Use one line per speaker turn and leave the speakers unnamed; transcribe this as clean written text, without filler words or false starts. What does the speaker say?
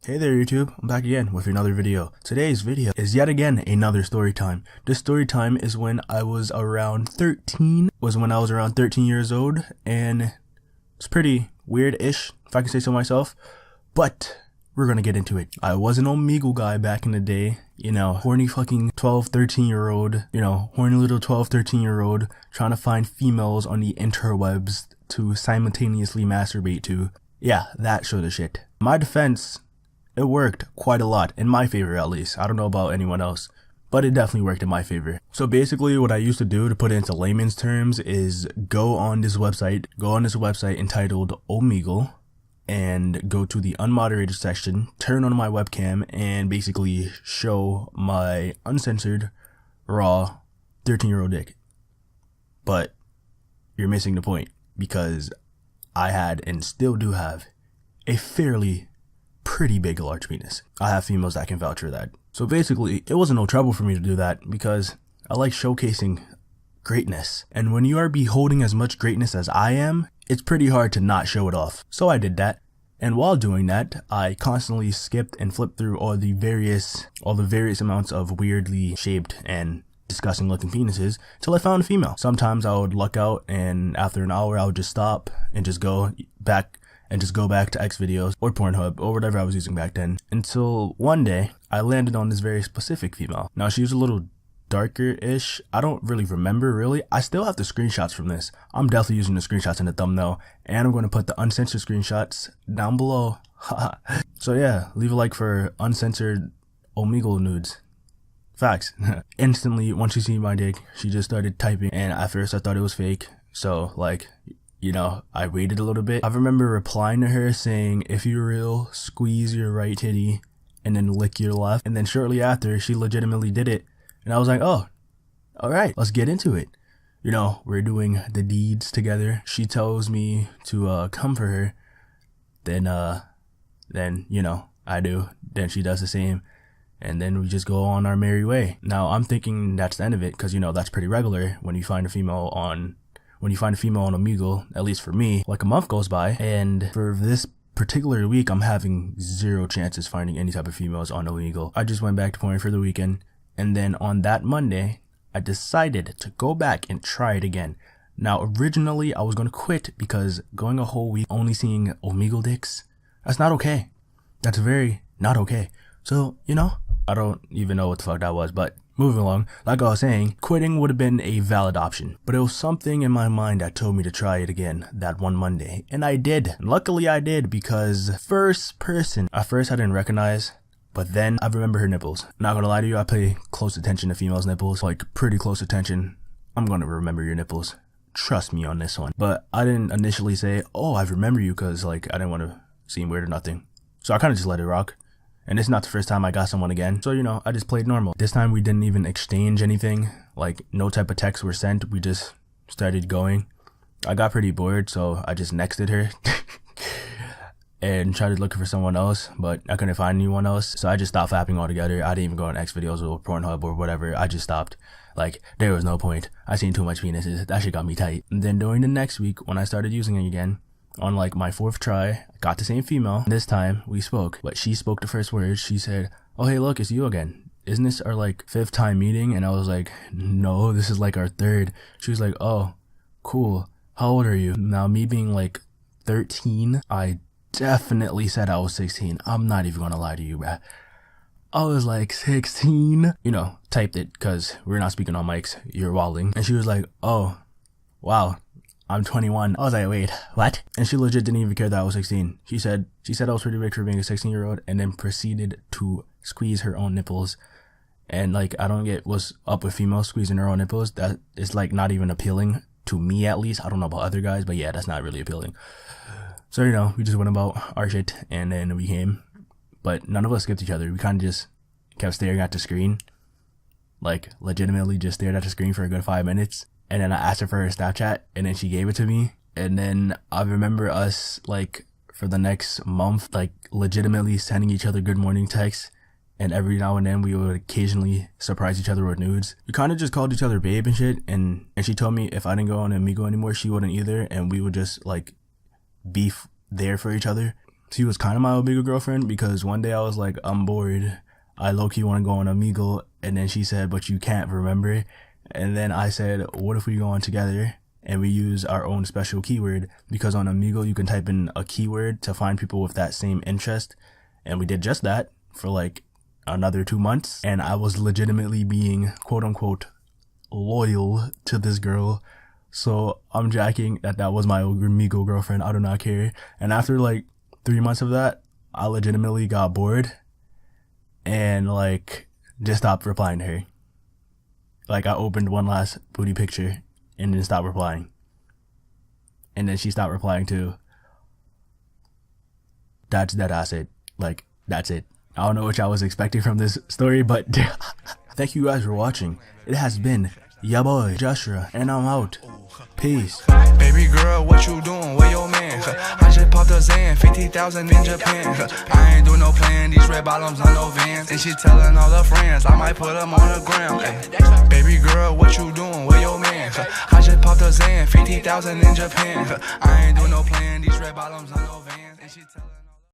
Hey there YouTube, I'm back again with another video. Today's video is yet again another story time. This story time is when I was around 13, years old, and it's pretty weird-ish, if I can say so myself, but we're gonna get into it. I was an Omegle guy back in the day, you know, horny fucking 12, 13-year-old, horny little 12, 13-year-old trying to find females on the interwebs to simultaneously masturbate to. Yeah, that sort of shit. My defense, it worked quite a lot, in my favor at least. I don't know about anyone else, but it definitely worked in my favor. So basically what I used to do, to put it into layman's terms, is go on this website entitled Omegle, and go to the unmoderated section, turn on my webcam, and basically show my uncensored, raw, 13-year-old dick. But you're missing the point, because I had, and still do have, a fairly pretty big large penis. I have females that can vouch for that. So basically, it wasn't no trouble for me to do that, because I like showcasing greatness. And when you are beholding as much greatness as I am, it's pretty hard to not show it off. So I did that. And while doing that, I constantly skipped and flipped through all the various amounts of weirdly shaped and disgusting looking penises till I found a female. Sometimes I would luck out, and after an hour I would just stop and just go back to X videos or Pornhub or whatever I was using back then, until one day I landed on this very specific female. Now she was a little darker-ish. I don't really remember really. I still have the screenshots from this. I'm definitely using the screenshots in the thumbnail, and I'm going to put the uncensored screenshots down below. So yeah, leave a like for uncensored Omegle nudes. Facts. Instantly, once she seen my dick, she just started typing, and at first I thought it was fake. So like, I waited a little bit. I remember replying to her saying, "If you're real, squeeze your right titty and then lick your left." And then shortly after, she legitimately did it. And I was like, oh, all right, let's get into it. We're doing the deeds together. She tells me to come for her. Then I do. Then she does the same. And then we just go on our merry way. Now I'm thinking that's the end of it, because that's pretty regular when you find a female on Omegle, at least for me. Like a month goes by, and for this particular week I'm having zero chances finding any type of females on Omegle. I just went back to porn for the weekend, and then on that Monday I decided to go back and try it again. Now originally I was going to quit, because going a whole week only seeing Omegle dicks, that's not okay. That's very not okay. So I don't even know what the fuck that was, but moving along, like I was saying, quitting would have been a valid option, but it was something in my mind that told me to try it again that one Monday, and I did. And luckily I did, because first person, at first I didn't recognize, but then I remember her nipples. Not gonna lie to you, I pay close attention to females' nipples, like pretty close attention. I'm gonna remember your nipples. Trust me on this one. But I didn't initially say, oh, I remember you, because like I didn't want to seem weird or nothing. So I kind of just let it rock. And it's not the first time I got someone again. So, I just played normal. This time we didn't even exchange anything. Like, no type of texts were sent. We just started going. I got pretty bored, so I just nexted her. And tried looking for someone else, but I couldn't find anyone else. So I just stopped fapping altogether. I didn't even go on X videos or Pornhub or whatever. I just stopped. Like, there was no point. I seen too much penises. That shit got me tight. And then during the next week, when I started using it again, on like my fourth try, I got the same female. This time we spoke, but she spoke the first words. She said, "Oh, hey, look, it's you again. Isn't this our like 5th time meeting?" And I was like, "No, this is like our 3rd. She was like, "Oh, cool. How old are you?" Now, me being like 13, I definitely said I was 16. I'm not even gonna lie to you, bruh. I was like 16. Typed it, because we're not speaking on mics. You're wilding. And she was like, "Oh, wow. I'm 21. I was like, wait, what? And she legit didn't even care that I was 16. She said I was pretty big for being a 16-year-old, and then proceeded to squeeze her own nipples. And like, I don't get what's up with females squeezing their own nipples. That is like not even appealing to me, at least. I don't know about other guys, but yeah, that's not really appealing. So we just went about our shit, and then we came, but none of us skipped each other. We kind of just kept staring at the screen, like legitimately just stared at the screen for a good 5 minutes. And then I asked her for her Snapchat, and then she gave it to me. And then I remember us, like, for the next month, like, legitimately sending each other good morning texts. And every now and then we would occasionally surprise each other with nudes. We kind of just called each other babe and shit. And she told me if I didn't go on Omegle anymore, she wouldn't either. And we would just, like, be there for each other. She was kind of my Omegle girlfriend because one day I was like, I'm bored. I low-key want to go on Omegle. And then she said, but you can't, remember? And then I said, what if we go on together and we use our own special keyword? Because on Omegle, you can type in a keyword to find people with that same interest. And we did just that for like another 2 months. And I was legitimately being, quote unquote, loyal to this girl. So I'm jacking that was my Omegle girlfriend. I do not care. And after like 3 months of that, I legitimately got bored and like just stopped replying to her. Like I opened one last booty picture and then stopped replying. And then she stopped replying too. That's it. Like, that's it. I don't know what y'all was expecting from this story, but thank you guys for watching. It has been ya boy, Justra, and I'm out. Peace.
Baby girl, what you doing? Where your man? I just popped a Zan, 50,000 in Japan. I ain't doing no plan, these red bottoms on no Vans. And she telling all her friends, I might put them on the ground. Baby girl, what you doing? Where your man? I just popped a Zan, 50,000 in Japan. I ain't doing no plan, these red bottoms on no Vans. And she telling